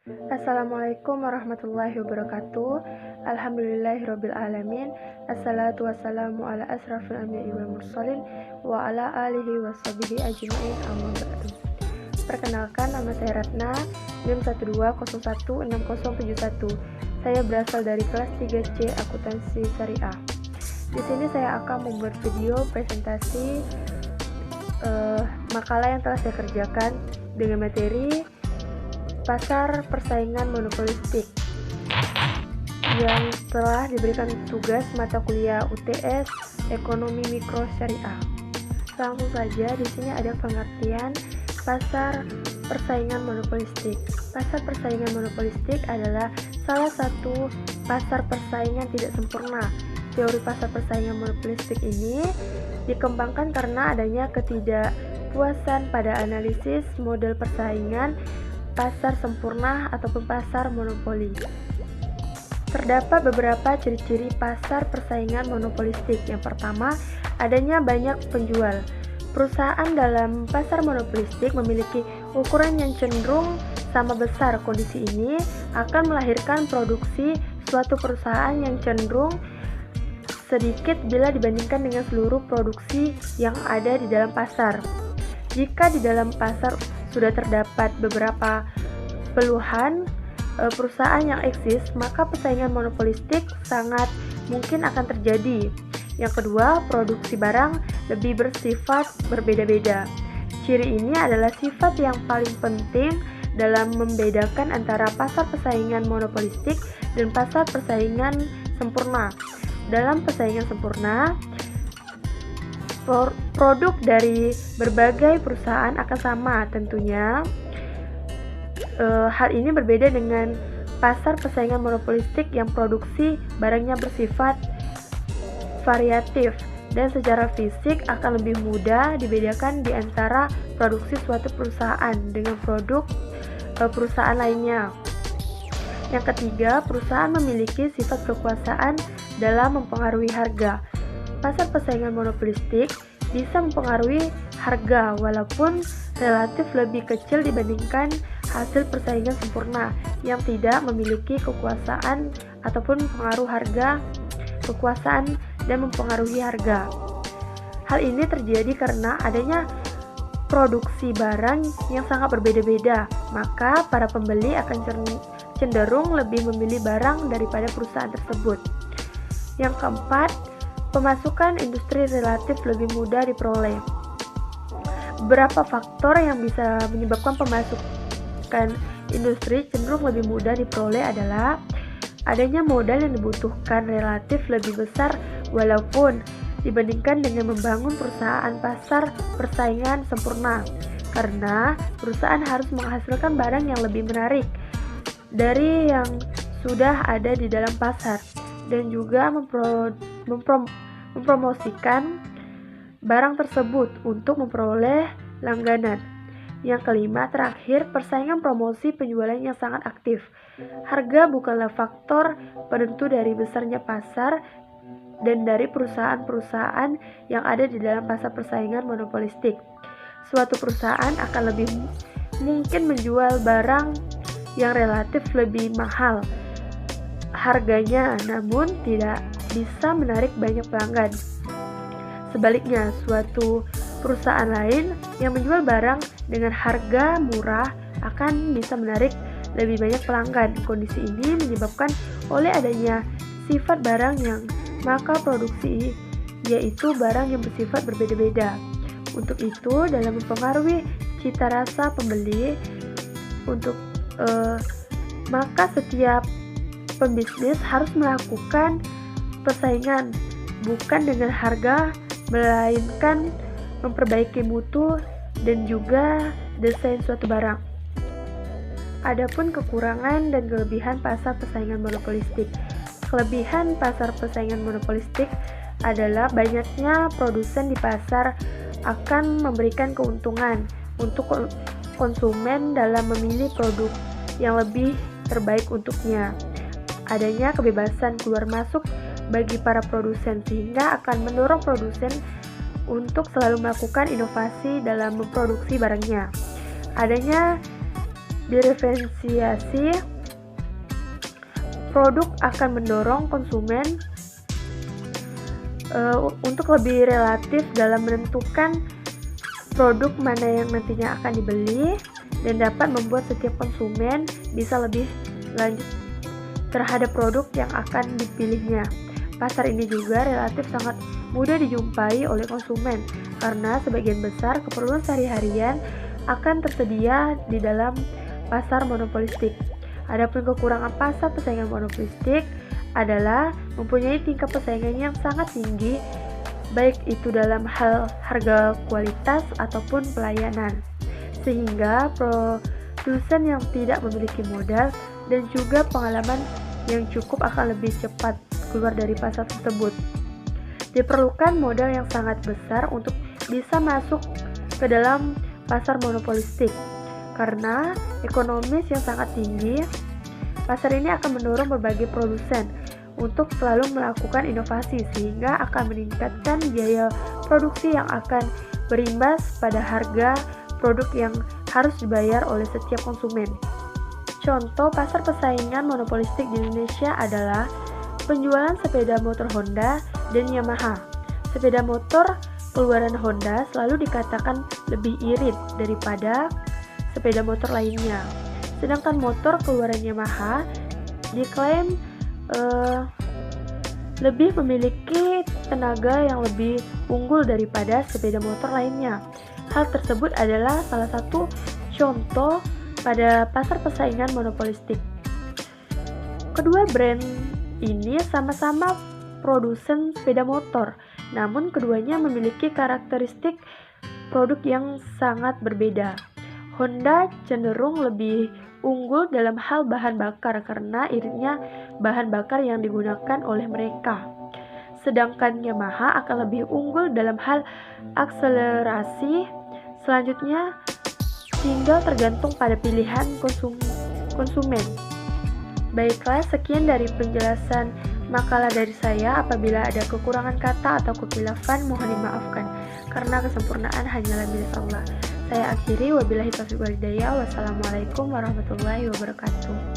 Assalamualaikum warahmatullahi wabarakatuh. Alhamdulillahirrabbilalamin. Assalatu wassalamu ala asrafil anbiya'i wal mursalin wa ala alihi washabihi ajma'in amma ba'du. Perkenalkan, nama saya Ratna, NIM 1201671. Saya berasal dari kelas 3C Akuntansi Syariah. Di sini saya akan membuat video presentasi makalah yang telah saya kerjakan dengan materi pasar persaingan monopolistik yang telah diberikan tugas mata kuliah UTS Ekonomi Mikro Syariah. Langsung saja, di sini ada pengertian pasar persaingan monopolistik. Pasar persaingan monopolistik adalah salah satu pasar persaingan tidak sempurna. Teori pasar persaingan monopolistik ini dikembangkan karena adanya ketidakpuasan pada analisis model persaingan pasar sempurna ataupun pasar monopoli. Terdapat beberapa ciri-ciri pasar persaingan monopolistik. Yang pertama, adanya banyak penjual. Perusahaan dalam pasar monopolistik memiliki ukuran yang cenderung sama besar. Kondisi ini akan melahirkan produksi suatu perusahaan yang cenderung sedikit bila dibandingkan dengan seluruh produksi yang ada di dalam pasar. Jika di dalam pasar sudah terdapat beberapa puluhan perusahaan yang eksis, maka persaingan monopolistik sangat mungkin akan terjadi. Yang kedua, produksi barang lebih bersifat berbeda-beda. Ciri ini adalah sifat yang paling penting dalam membedakan antara pasar persaingan monopolistik dan pasar persaingan sempurna. Dalam persaingan sempurna, produk dari berbagai perusahaan akan sama tentunya. Hal ini berbeda dengan pasar persaingan monopolistik yang produksi barangnya bersifat variatif dan secara fisik akan lebih mudah dibedakan di antara produksi suatu perusahaan dengan produk perusahaan lainnya. Yang ketiga, perusahaan memiliki sifat kekuasaan dalam mempengaruhi harga. Pasar persaingan monopolistik bisa mempengaruhi harga walaupun relatif lebih kecil dibandingkan hasil persaingan sempurna yang tidak memiliki kekuasaan ataupun pengaruh harga, kekuasaan dan mempengaruhi harga. Hal ini terjadi karena adanya produksi barang yang sangat berbeda-beda, maka para pembeli akan cenderung lebih memilih barang daripada perusahaan tersebut. Yang keempat, pemasukan industri relatif lebih mudah diperoleh. Beberapa faktor yang bisa menyebabkan pemasukan industri cenderung lebih mudah diperoleh adalah adanya modal yang dibutuhkan relatif lebih besar walaupun dibandingkan dengan membangun perusahaan pasar persaingan sempurna, karena perusahaan harus menghasilkan barang yang lebih menarik dari yang sudah ada di dalam pasar dan juga mempromosikan barang tersebut untuk memperoleh langganan. Yang kelima, terakhir, persaingan promosi penjualan yang sangat aktif. Harga bukanlah faktor penentu dari besarnya pasar dan dari perusahaan-perusahaan yang ada di dalam pasar persaingan monopolistik. Suatu perusahaan akan lebih mungkin menjual barang yang relatif lebih mahal harganya, namun tidak bisa menarik banyak pelanggan. Sebaliknya, suatu perusahaan lain yang menjual barang dengan harga murah akan bisa menarik lebih banyak pelanggan. Kondisi ini menyebabkan oleh adanya sifat barang yang maka produksi yaitu barang yang bersifat berbeda-beda. Untuk itu, dalam mempengaruhi cita rasa pembeli, maka setiap pembisnis harus melakukan persaingan bukan dengan harga, melainkan memperbaiki mutu dan juga desain suatu barang. Adapun kekurangan dan kelebihan pasar persaingan monopolistik. Kelebihan pasar persaingan monopolistik adalah banyaknya produsen di pasar akan memberikan keuntungan untuk konsumen dalam memilih produk yang lebih terbaik untuknya. Adanya kebebasan keluar masuk bagi para produsen sehingga akan mendorong produsen untuk selalu melakukan inovasi dalam memproduksi barangnya. Adanya Diferensiasi produk akan mendorong konsumen untuk lebih relatif dalam menentukan produk mana yang nantinya akan dibeli dan dapat membuat setiap konsumen bisa lebih lanjut terhadap produk yang akan dipilihnya. Pasar ini juga relatif sangat mudah dijumpai oleh konsumen karena sebagian besar keperluan sehari-harian akan tersedia di dalam pasar monopolistik. Adapun kekurangan pasar persaingan monopolistik adalah mempunyai tingkat persaingan yang sangat tinggi, baik itu dalam hal harga, kualitas, ataupun pelayanan, sehingga produsen yang tidak memiliki modal dan juga pengalaman yang cukup akan lebih cepat keluar dari pasar tersebut. Diperlukan modal yang sangat besar untuk bisa masuk ke dalam pasar monopolistik. Karena ekonomis yang sangat tinggi, pasar ini akan mendorong berbagai produsen untuk selalu melakukan inovasi sehingga akan meningkatkan biaya produksi yang akan berimbas pada harga produk yang harus dibayar oleh setiap konsumen. Contoh pasar persaingan monopolistik di Indonesia adalah penjualan sepeda motor Honda dan Yamaha. Sepeda motor keluaran Honda selalu dikatakan lebih irit daripada sepeda motor lainnya. Sedangkan motor keluaran Yamaha diklaim lebih memiliki tenaga yang lebih unggul daripada sepeda motor lainnya. Hal tersebut adalah salah satu contoh pada pasar persaingan monopolistik. Kedua brand ini sama-sama produsen sepeda motor, namun keduanya memiliki karakteristik produk yang sangat berbeda. Honda cenderung lebih unggul dalam hal bahan bakar karena iritnya bahan bakar yang digunakan oleh mereka. Sedangkan Yamaha akan lebih unggul dalam hal akselerasi. Selanjutnya, tinggal tergantung pada pilihan konsumen. Baiklah, sekian dari penjelasan makalah dari saya. Apabila ada kekurangan kata atau kekhilafan, mohon dimaafkan, karena kesempurnaan hanyalah milik Allah. Saya akhiri, wabillahi taufiq wal hidayah. Wassalamualaikum warahmatullahi wabarakatuh.